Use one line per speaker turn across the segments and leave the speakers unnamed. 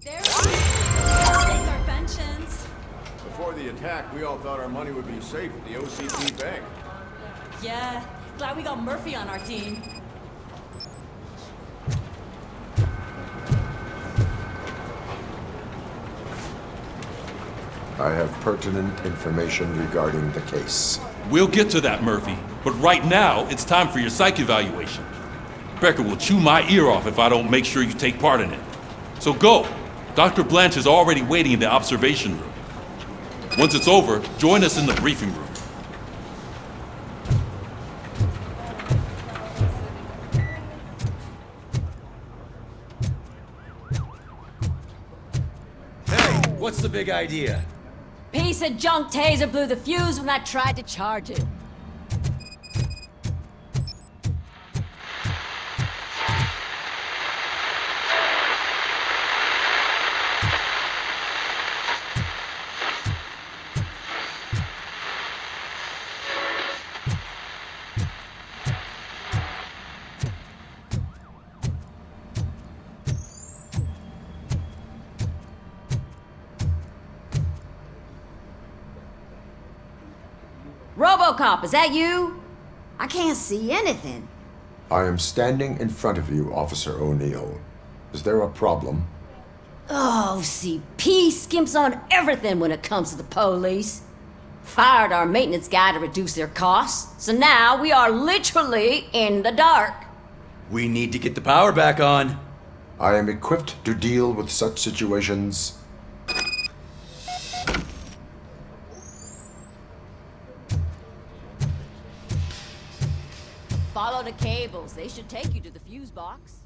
There we go. Take our pensions.
Before the attack, we all thought our money would be safe at the OCP bank.
Yeah, glad we got Murphy on our team.
I have pertinent information regarding the case.
We'll get to that, Murphy. But right now, it's time for your psych evaluation. Becker will chew my ear off if I don't make sure you take part in it. So go. Dr. Blanche is already waiting in the observation room. Once it's over, join us in the briefing room.
Hey, what's the big idea?
Piece of junk taser blew the fuse when I tried to charge it. Robocop, is that you? I can't see anything.
I am standing in front of you, Officer O'Neill. Is there a problem?
Oh, CP skimps on everything when it comes to the police. Fired our maintenance guy to reduce their costs, so now we are literally in the dark.
We need to get the power back on.
I am equipped to deal with such situations.
Follow the cables. They should take you to the fuse box.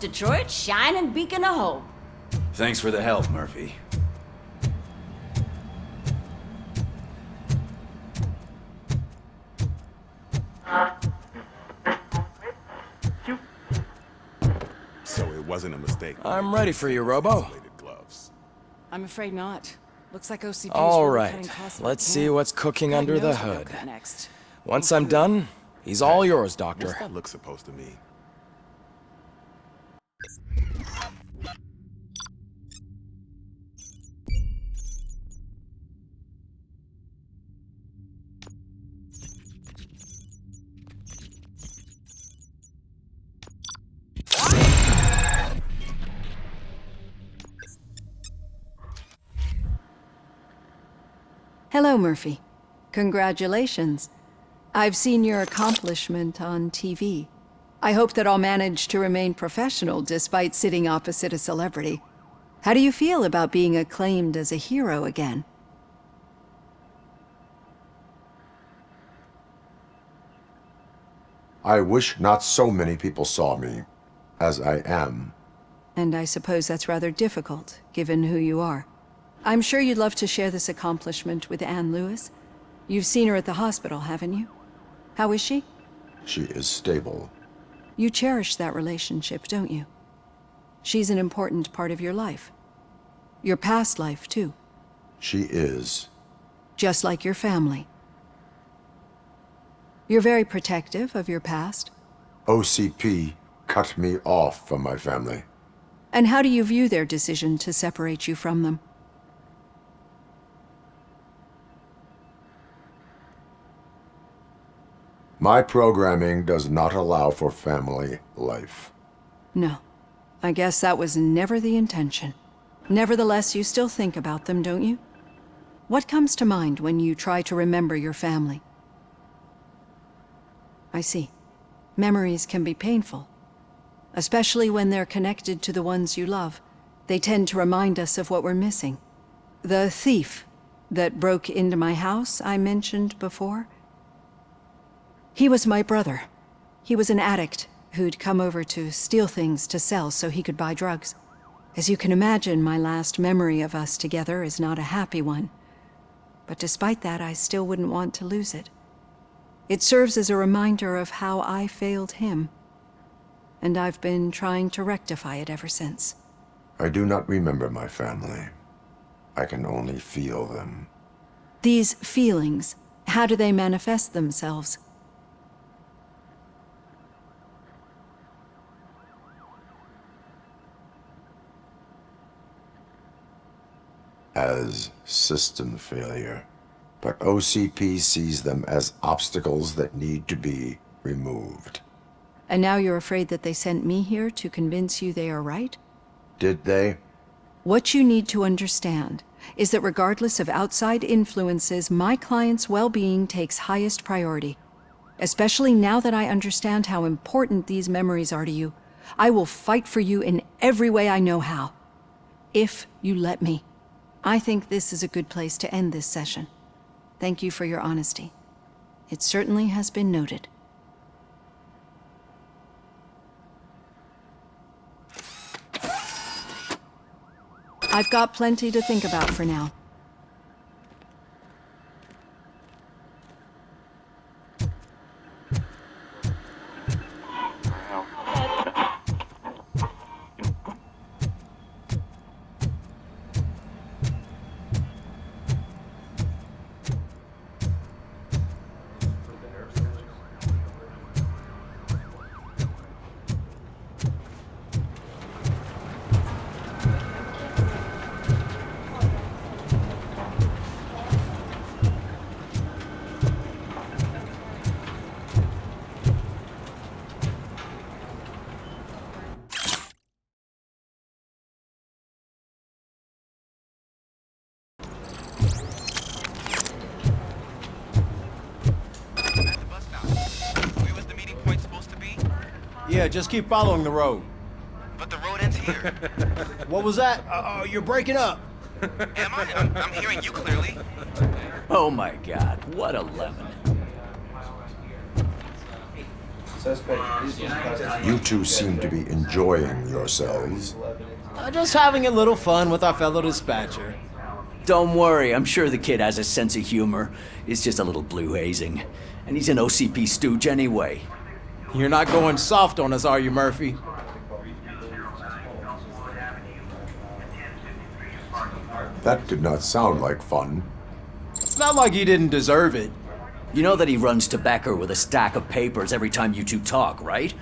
Detroit's shining beacon of hope.
Thanks for the help, Murphy.
So it wasn't a mistake.
I'm ready for you, Robo.
Gloves.
I'm afraid not. Looks like OCP's
All
really
right,
cutting costs.
let's see what's cooking under the
knows what they'll
hood.
cut next.
Once I'm done, he's all yours, Doctor.
What's that look supposed to mean?
Hello, Murphy. Congratulations. I've seen your accomplishment on TV. I hope that I'll manage to remain professional despite sitting opposite a celebrity. How do you feel about being acclaimed as a hero again?
I wish not so many people saw me as I am.
And I suppose that's rather difficult, given who you are. I'm sure you'd love to share this accomplishment with Anne Lewis. You've seen her at the hospital, haven't you? How is she?
She is stable.
You cherish that relationship, don't you? She's an important part of your life. Your past life, too.
She is.
Just like your family. You're very protective of your past.
OCP cut me off from my family.
And how do you view their decision to separate you from them?
My programming does not allow for family life.
No. I guess that was never the intention. Nevertheless, you still think about them, don't you? What comes to mind when you try to remember your family? I see. Memories can be painful. Especially when they're connected to the ones you love. They tend to remind us of what we're missing. The thief that broke into my house I mentioned before? He was my brother. He was an addict who'd come over to steal things to sell so he could buy drugs. As you can imagine, my last memory of us together is not a happy one. But despite that, I still wouldn't want to lose it. It serves as a reminder of how I failed him. And I've been trying to rectify it ever since.
I do not remember my family. I can only feel them.
These feelings, how do they manifest themselves?
As system failure. But OCP sees them as obstacles that need to be removed.
And now you're afraid that they sent me here to convince you they are right?
Did they?
What you need to understand is that regardless of outside influences, my client's well-being takes highest priority. Especially now that I understand how important these memories are to you, I will fight for you in every way I know how. If you let me. I think this is a good place to end this session. Thank you for your honesty. It certainly has been noted. I've got plenty to think about for now.
Yeah, just keep following the road.
But the road ends here.
What was that? Oh, you're breaking up.
Am I? I'm hearing you clearly.
Oh my god, what a lemon.
You two seem to be enjoying yourselves.
Just having a little fun with our fellow dispatcher.
Don't worry, I'm sure the kid has a sense of humor. It's just a little blue hazing. And he's an OCP stooge anyway.
You're not going soft on us, are you, Murphy?
That did not sound like fun.
It's not like he didn't deserve it.
You know that he runs to Becker with a stack of papers every time you two talk, right?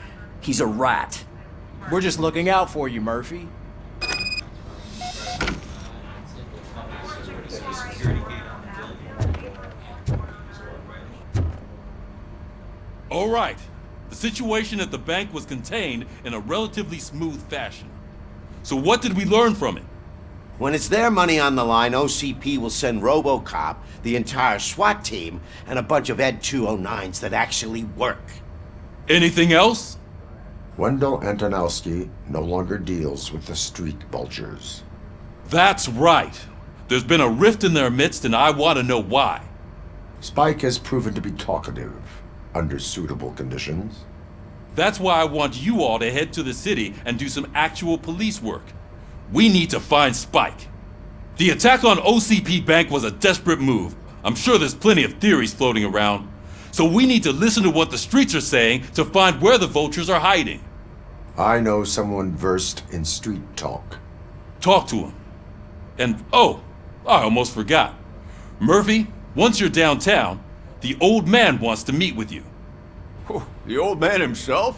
He's a rat.
We're just looking out for you, Murphy.
All right. The situation at the bank was contained in a relatively smooth fashion. So what did we learn from it?
When it's their money on the line, OCP will send Robocop, the entire SWAT team, and a bunch of Ed 209s that actually work.
Anything else?
Wendell Antonowski no longer deals with the street vultures.
That's right. There's been a rift in their midst, and I want to know why.
Spike has proven to be talkative, under suitable conditions.
That's why I want you all to head to the city and do some actual police work. We need to find Spike. The attack on OCP Bank was a desperate move. I'm sure there's plenty of theories floating around. So we need to listen to what the streets are saying to find where the vultures are hiding.
I know someone versed in street talk.
Talk to him. And oh, I almost forgot. Murphy, once you're downtown, the old man wants to meet with you.
Oh, the old man himself?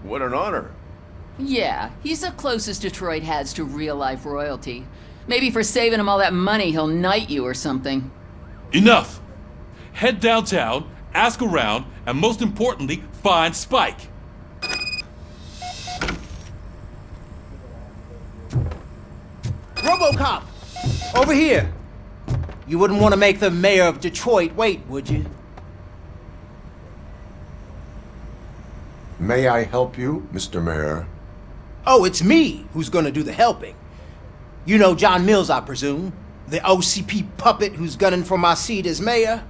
What an honor.
Yeah, he's the closest Detroit has to real-life royalty. Maybe for saving him all that money, he'll knight you or something.
Enough! Head downtown, ask around, and most importantly, find Spike.
Robocop! Over here! You wouldn't want to make the mayor of Detroit wait, would you?
May I help you, Mr. Mayor?
Oh, it's me who's gonna do the helping. You know John Mills, I presume? The OCP puppet who's gunning for my seat as mayor?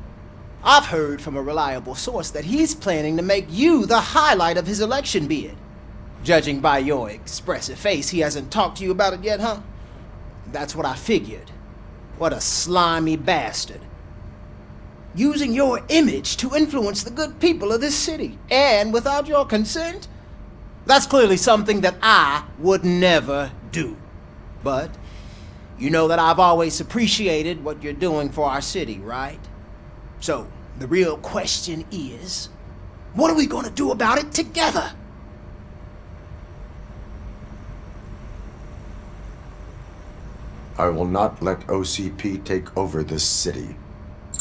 I've heard from a reliable source that he's planning to make you the highlight of his election bid. Judging by your expressive face, he hasn't talked to you about it yet, huh? That's what I figured. What a slimy bastard. Using your image to influence the good people of this city, and without your consent? That's clearly something that I would never do. But you know that I've always appreciated what you're doing for our city, right? So, the real question is, what are we gonna do about it together?
I will not let OCP take over this city.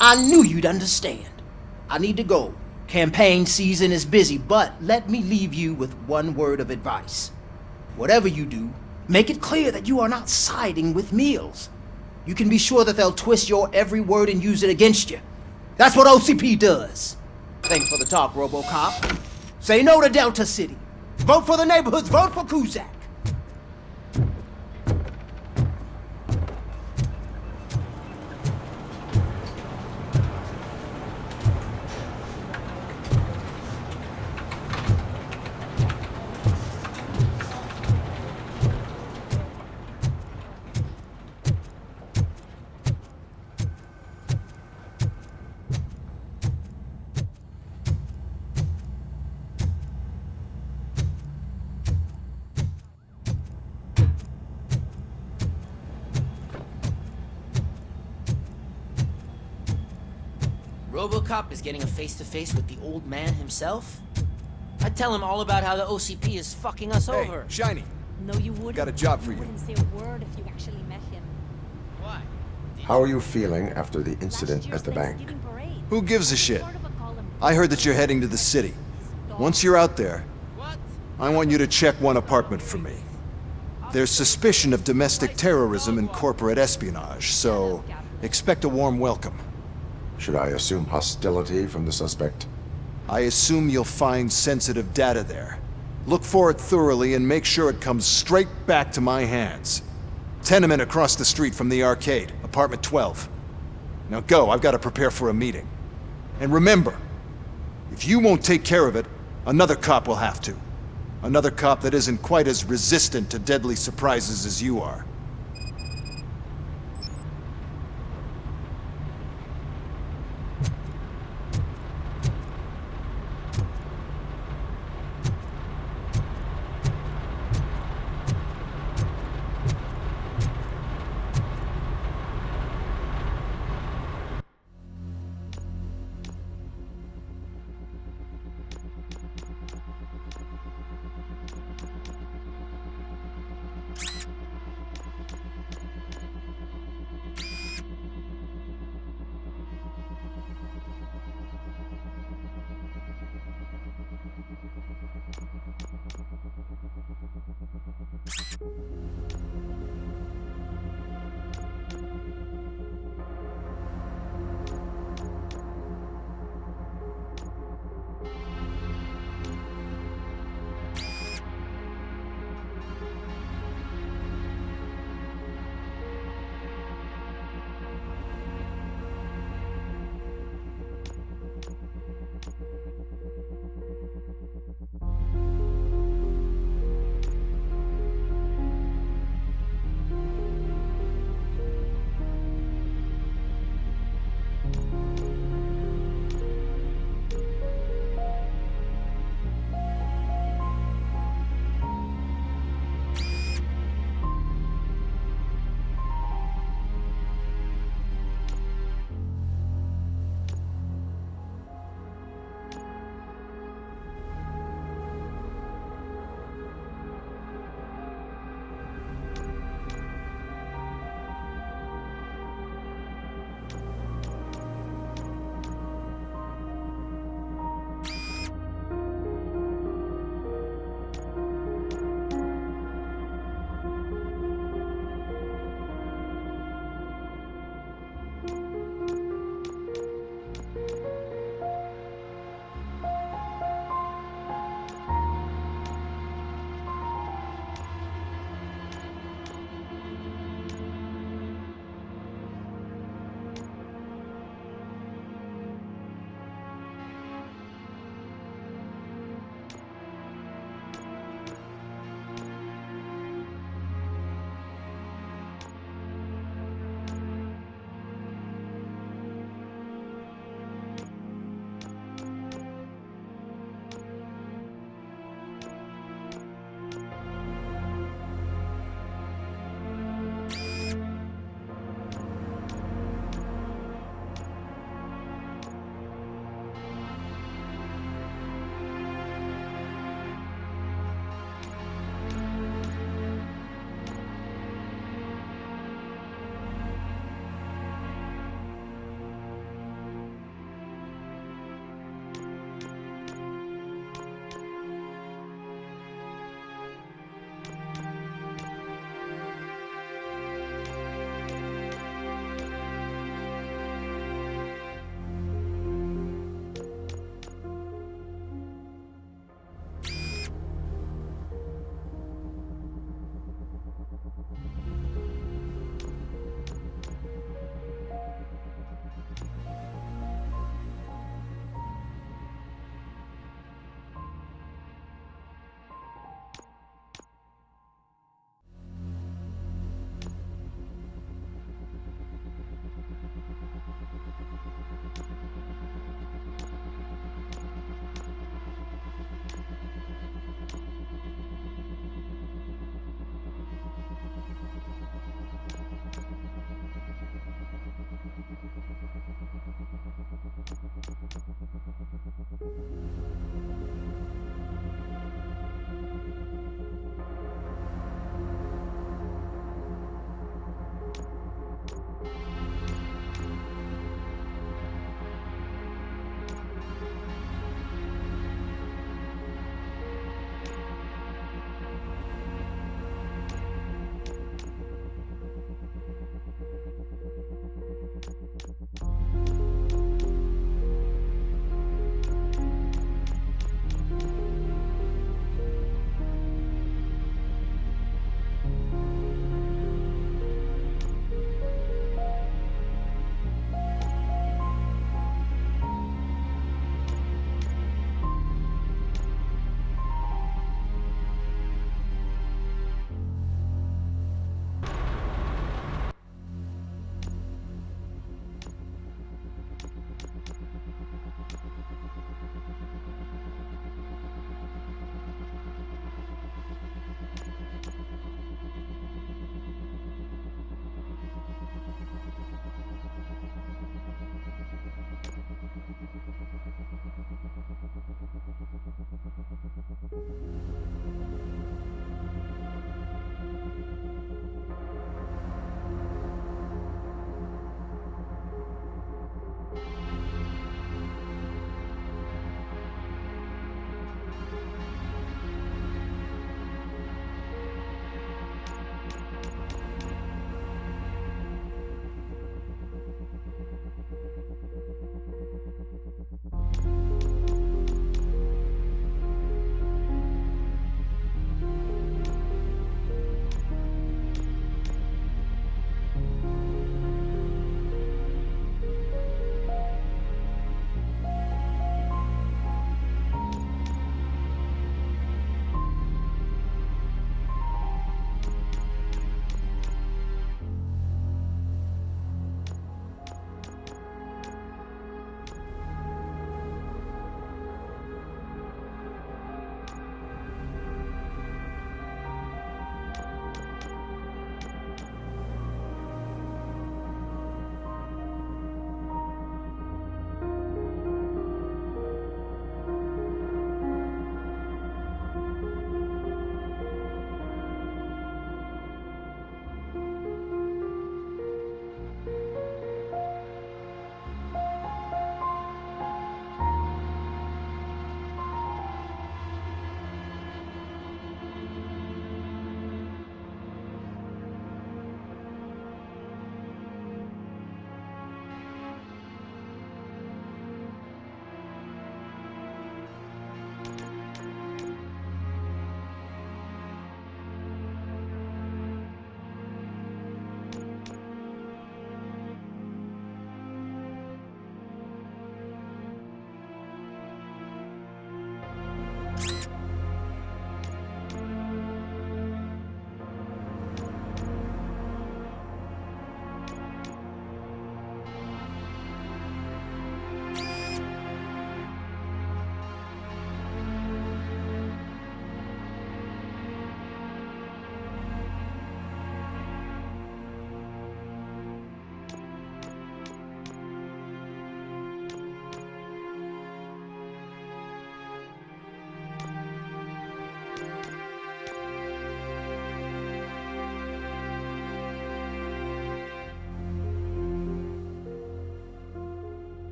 I knew you'd understand. I need to go. Campaign season is busy, but let me leave you with one word of advice. Whatever you do, make it clear that you are not siding with Mills. You can be sure that they'll twist your every word and use it against you. That's what OCP does. Thanks for the talk, Robocop. Say no to Delta City. Vote for the neighborhoods. Vote for Kuzak.
Robocop is getting a face-to-face with the old man himself? I'd tell him all about how the OCP is fucking us over.
Shiny.
No, you wouldn't.
Got a job for you.
Wouldn't say a word if you actually met him.
Why?
How are you feeling after the incident at the bank?
Who gives a shit? I heard that you're heading to the city. Once you're out there, I want you to check one apartment for me. There's suspicion of domestic terrorism and corporate espionage, so expect a warm welcome.
Should I assume hostility from the suspect?
I assume you'll find sensitive data there. Look for it thoroughly and make sure it comes straight back to my hands. Tenement across the street from the arcade, apartment 12. Now go, I've got to prepare for a meeting. And remember, if you won't take care of it, another cop will have to. Another cop that isn't quite as resistant to deadly surprises as you are.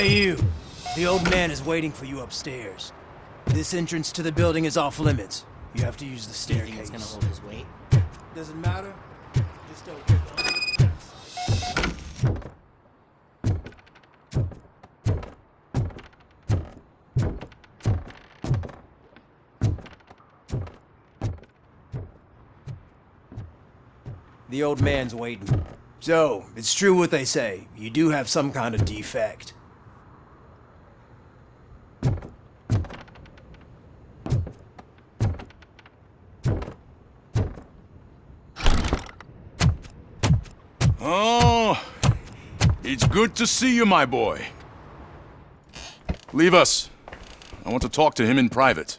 Hey you, the old man is waiting for you upstairs. This entrance to the building is off limits. You have to use the
Do you
staircase.
think it's gonna hold his weight?
Doesn't matter. Just open. The old man's waiting. So, it's true what they say. You do have some kind of defect.
Oh, it's good to see you, my boy. Leave us. I want to talk to him in private.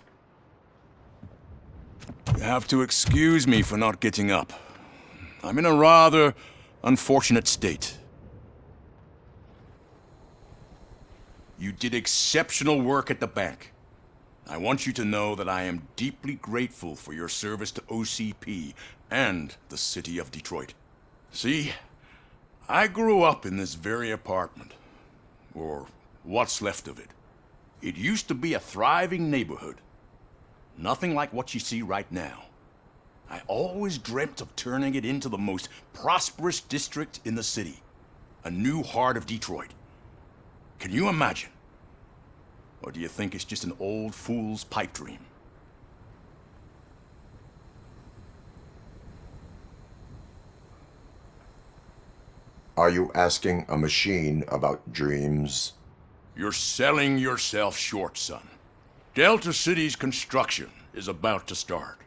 You have to excuse me for not getting up. I'm in a rather unfortunate state. You did exceptional work at the bank. I want you to know that I am deeply grateful for your service to OCP and the city of Detroit. See, I grew up in this very apartment, or what's left of it. It used to be a thriving neighborhood. Nothing like what you see right now. I always dreamt of turning it into the most prosperous district in the city. A new heart of Detroit. Can you imagine? Or do you think it's just an old fool's pipe dream?
Are you asking a machine about dreams?
You're selling yourself short, son. Delta City's construction is about to start.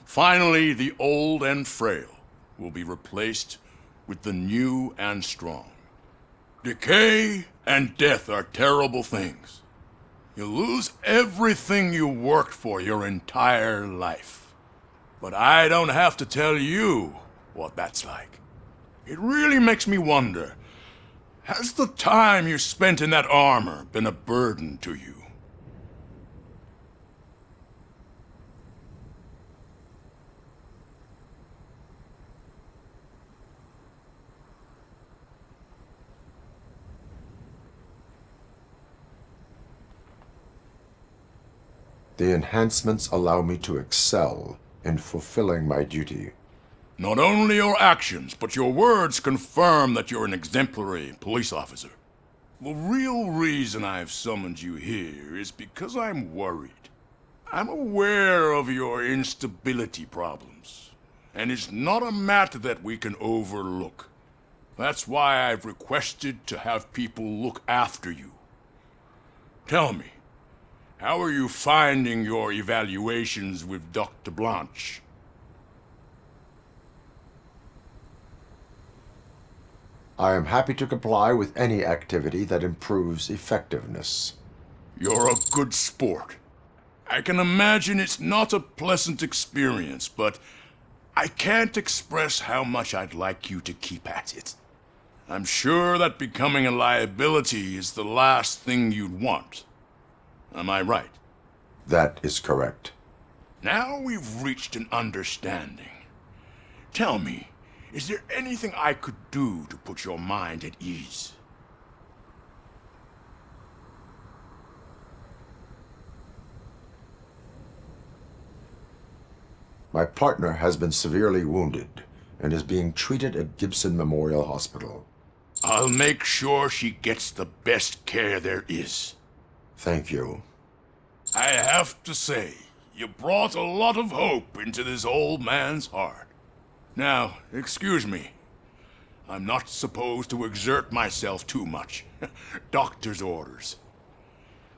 Finally, the old and frail will be replaced with the new and strong. Decay and death are terrible things. You lose everything you worked for your entire life. But I don't have to tell you what that's like. It really makes me wonder, has the time you spent in that armor been a burden to you?
The enhancements allow me to excel in fulfilling my duty.
Not only your actions, but your words confirm that you're an exemplary police officer. The real reason I've summoned you here is because I'm worried. I'm aware of your instability problems, and it's not a matter that we can overlook. That's why I've requested to have people look after you. Tell me, how are you finding your evaluations with Dr. Blanche?
I am happy to comply with any activity that improves effectiveness.
You're a good sport. I can imagine it's not a pleasant experience, but I can't express how much I'd like you to keep at it. I'm sure that becoming a liability is the last thing you'd want. Am I right?
That is correct.
Now we've reached an understanding. Tell me, is there anything I could do to put your mind at ease?
My partner has been severely wounded and is being treated at Gibson Memorial Hospital.
I'll make sure she gets the best care there is.
Thank you.
I have to say, you brought a lot of hope into this old man's heart. Now, excuse me. I'm not supposed to exert myself too much. Doctor's orders.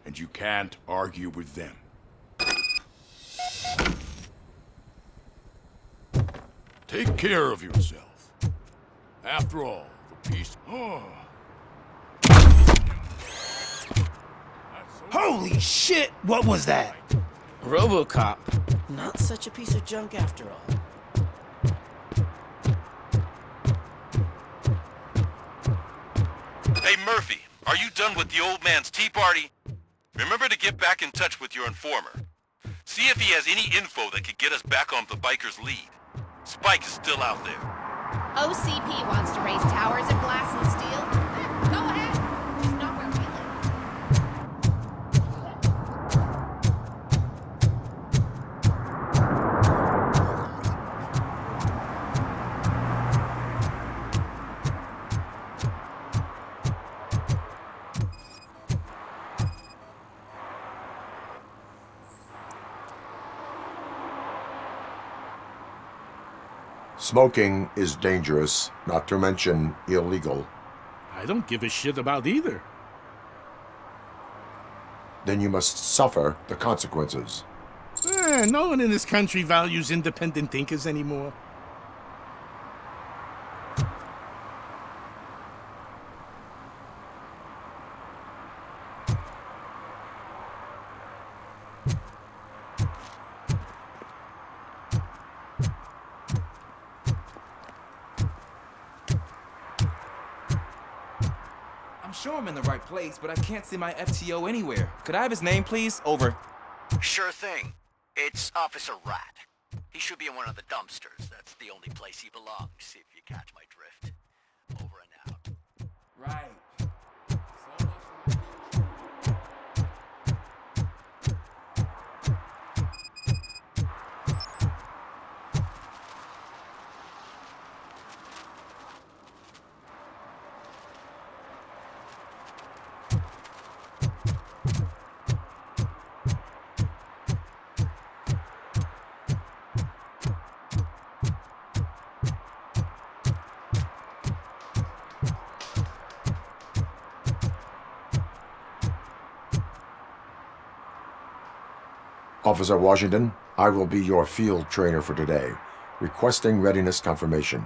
And you can't argue with them. Take care of yourself. After all, the peace... Oh.
Holy shit! What was that?
Robocop. Not such a piece of junk after all.
Hey, Murphy, are you done with the old man's tea party? Remember to get back in touch with your informer. See if he has any info that could get us back on the biker's lead. Spike is still out there.
OCP wants to raise towers of glass and steel. Go ahead. Just not where we live.
Smoking is dangerous, not to mention illegal.
I don't give a shit about either.
Then you must suffer the consequences.
No one in this country values independent thinkers anymore.
I'm sure I'm in the right place, but I can't see my FTO anywhere. Could I have his name, please? Over.
Sure thing. It's Officer Rat. He should be in one of the dumpsters. That's the only place he belongs, if you catch my drift. Over and out.
Right.
Officer Washington, I will be your field trainer for today. Requesting readiness confirmation.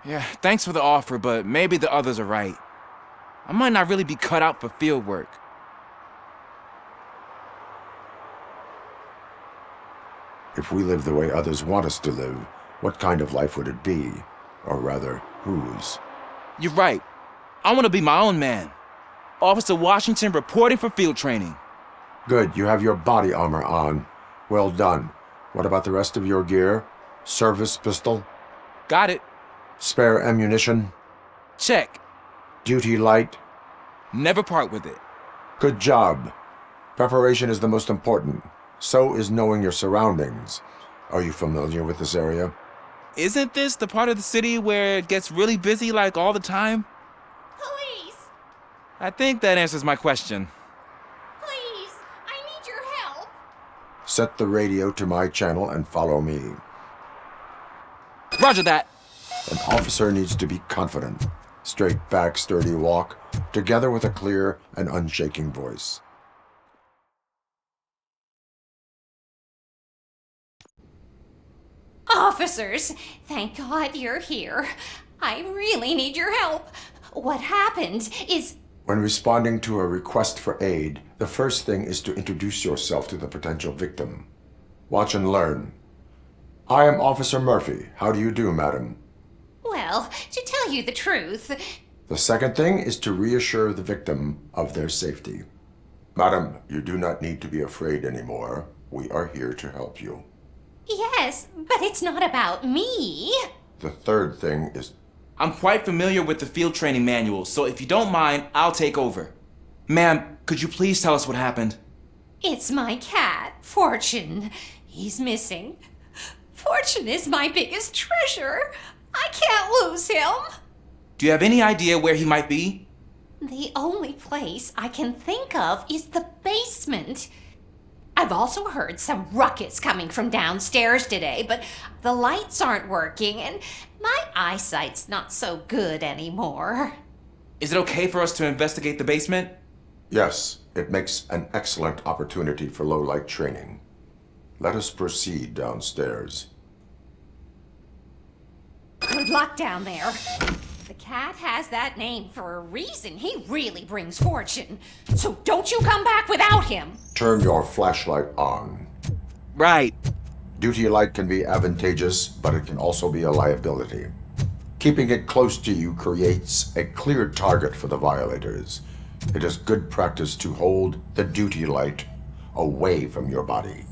Yeah, thanks for the offer, but maybe the others are right. I might not really be cut out for field work.
If we live the way others want us to live, what kind of life would it be? Or rather, whose?
You're right. I want to be my own man. Officer Washington reporting for field training.
Good, you have your body armor on. Well done. What about the rest of your gear? Service pistol?
Got it.
Spare ammunition?
Check.
Duty light?
Never part with it.
Good job. Preparation is the most important. So is knowing your surroundings. Are you familiar with this area?
Isn't this the part of the city where it gets really busy like all the time?
Police!
I think that answers my question.
Please! I need your help!
Set the radio to my channel and follow me.
Roger that.
An officer needs to be confident. Straight back, sturdy walk, together with a clear and unshaking voice.
Officers, thank God you're here. I really need your help. What happened is...
When responding to a request for aid, the first thing is to introduce yourself to the potential victim. Watch and learn. I am Officer Murphy. How do you do, madam?
Well, to tell you the truth...
The second thing is to reassure the victim of their safety. Madam, you do not need to be afraid anymore. We are here to help you.
Yes, but it's not about me.
The third thing is...
I'm quite familiar with the field training manual, so if you don't mind, I'll take over. Ma'am, could you please tell us what happened?
It's my cat, Fortune. He's missing. Fortune is my biggest treasure. I can't lose him.
Do you have any idea where he might be?
The only place I can think of is the basement. I've also heard some ruckus coming from downstairs today, but the lights aren't working and my eyesight's not so good anymore.
Is it okay for us to investigate the basement?
Yes, it makes an excellent opportunity for low-light training. Let us proceed downstairs.
Good luck down there. The cat has that name for a reason. He really brings fortune. So don't you come back without him.
Turn your flashlight on.
Right.
Duty light can be advantageous, but it can also be a liability. Keeping it close to you creates a clear target for the violators. It is good practice to hold the duty light away from your body.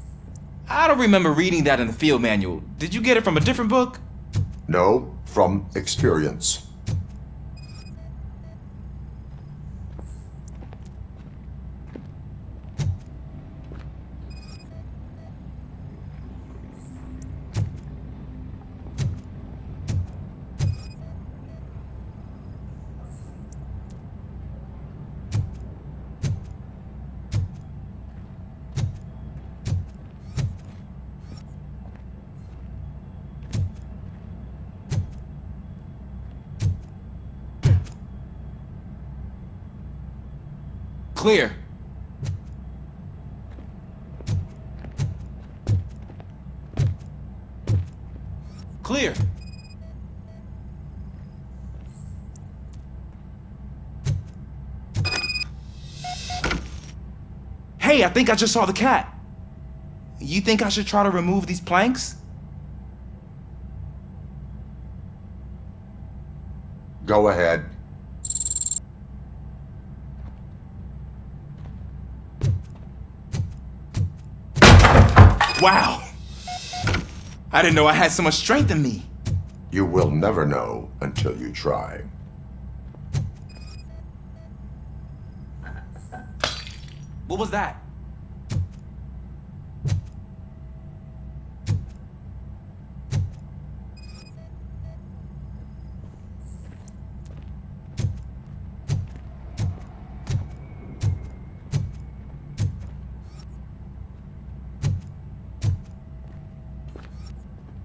I don't remember reading that in the field manual. Did you get it from a different book?
No, from experience.
Clear. Clear. Hey, I think I just saw the cat. You think I should try to remove these planks?
Go ahead.
Wow! I didn't know I had so much strength in me.
You will never know until you try.
What was that?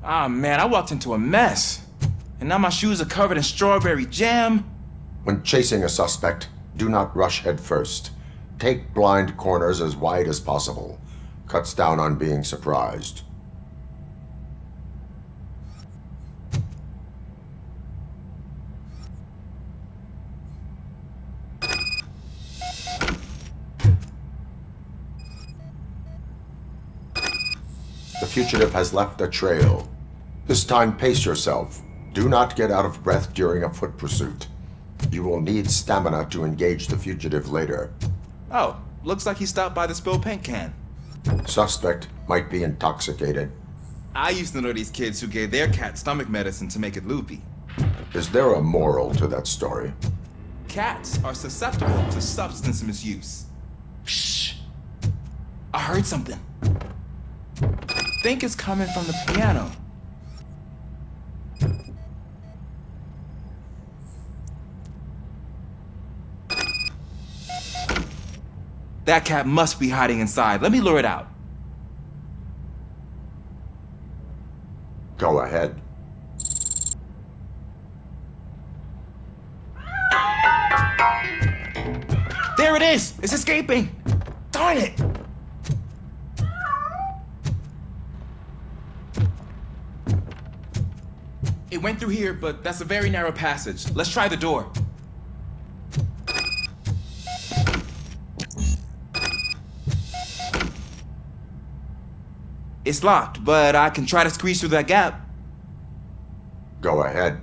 Ah, man, I walked into a mess. And now my shoes are covered in strawberry jam.
When chasing a suspect, do not rush head first. Take blind corners as wide as possible. Cuts down on being surprised. The fugitive has left a trail. This time, pace yourself. Do not get out of breath during a foot pursuit. You will need stamina to engage the fugitive later.
Oh, looks like he stopped by the spilled paint can.
Suspect might be intoxicated.
I used to know these kids who gave their cat stomach medicine to make it loopy.
Is there a moral to that story?
Cats are susceptible to substance misuse. Shh! I heard something. Think it's coming from the piano. That cat must be hiding inside. Let me lure it out.
Go ahead.
There it is! It's escaping! Darn it! It went through here, but that's a very narrow passage. Let's try the door. It's locked, but I can try to squeeze through that gap.
Go ahead.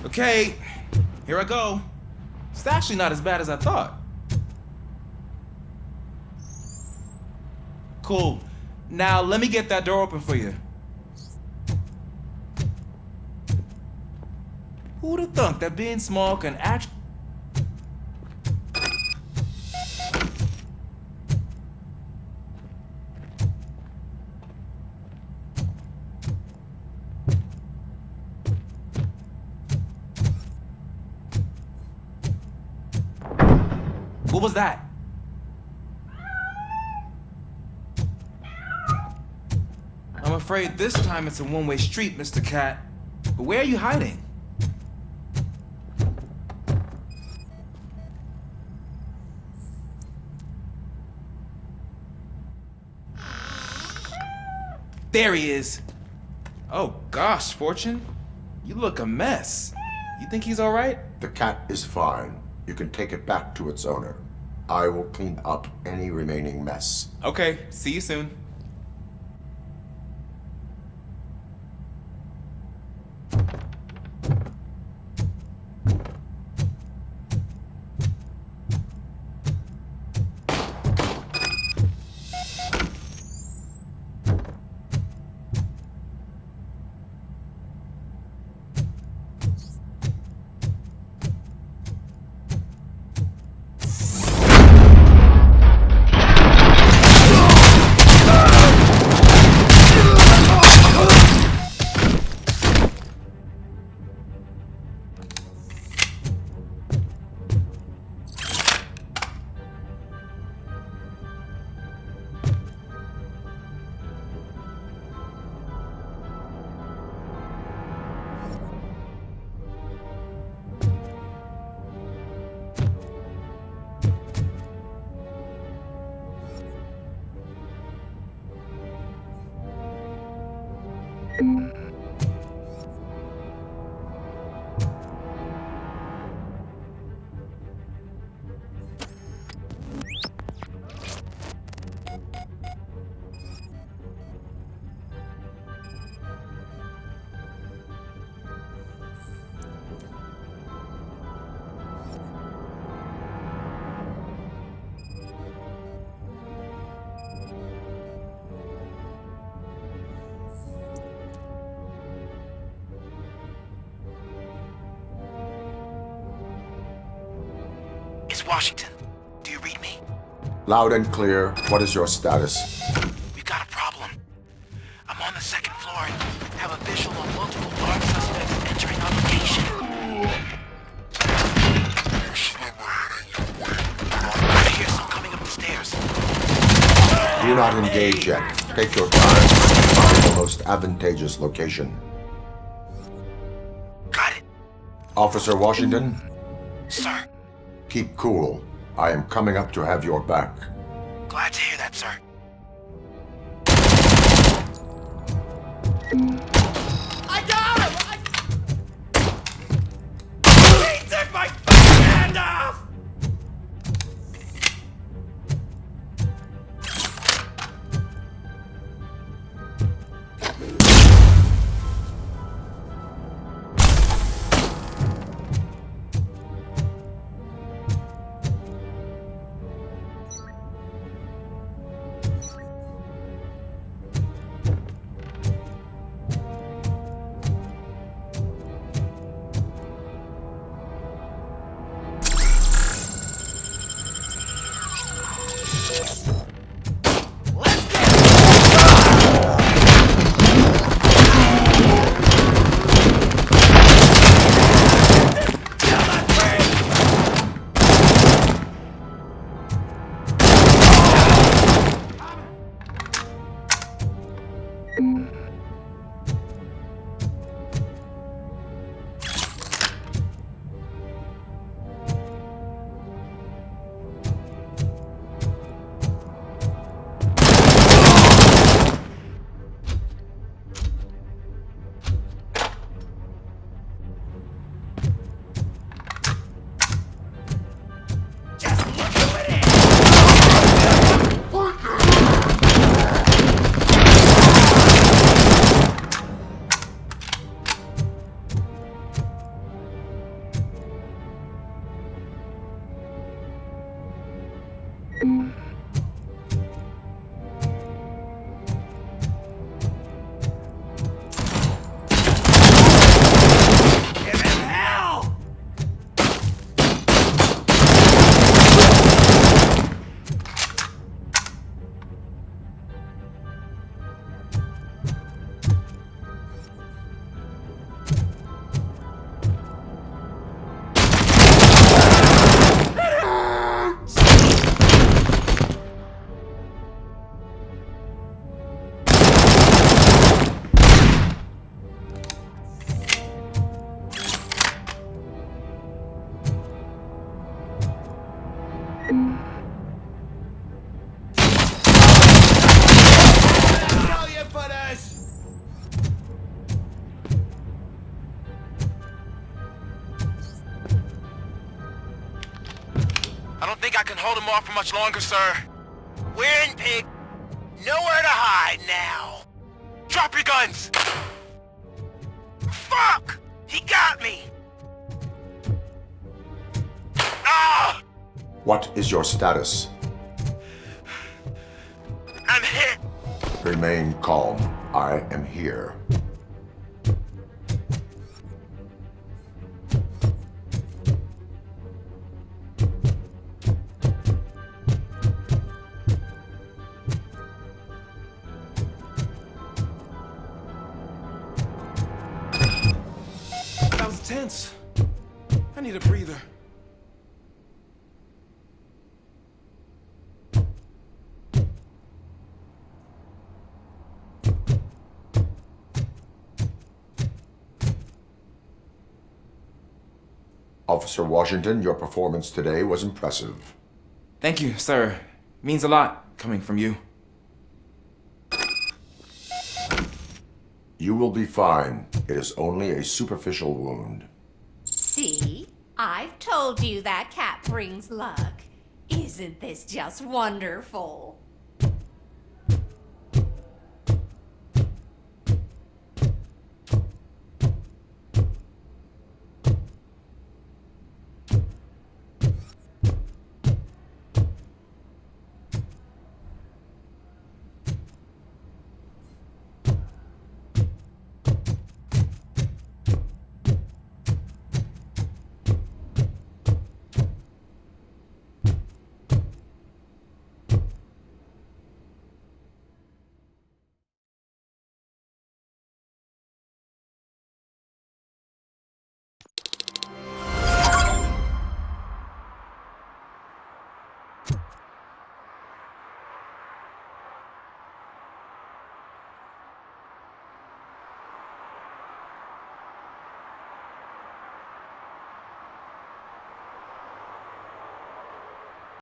Okay, here I go. It's actually not as bad as I thought. Cool. Now let me get that door open for you. Who'd have thunk that being small can actually... What was that? I'm afraid this time it's a one-way street, Mr. Cat. But where are you hiding? There he is. Oh gosh, Fortune. You look a mess. You think he's all right?
The cat is fine. You can take it back to its owner. I will clean up any remaining mess.
Okay, see you soon.
It's Washington. Do you read me?
Loud and clear. What is your status?
We've got a problem. I'm on the second floor and have a visual on multiple armed suspects entering our location. I hear some coming up the stairs.
Do not engage yet. Take your time. Find the most advantageous location.
Got it.
Officer Washington?
Sir.
Keep cool. I am coming up to have your back.
Glad to hear that, sir.
I got him! He took my fucking hand off!
I don't think I can hold him off for much longer, sir. We're in, pig. Nowhere to hide now. Drop your guns! Fuck! He got me! Ah!
What is your status?
I'm hit!
Remain calm. I am here.
That was tense. I need a breather.
Officer Washington, your performance today was impressive.
Thank you, sir. Means a lot coming from you.
You will be fine. It is only a superficial wound.
See? I've told you that cat brings luck. Isn't this just wonderful?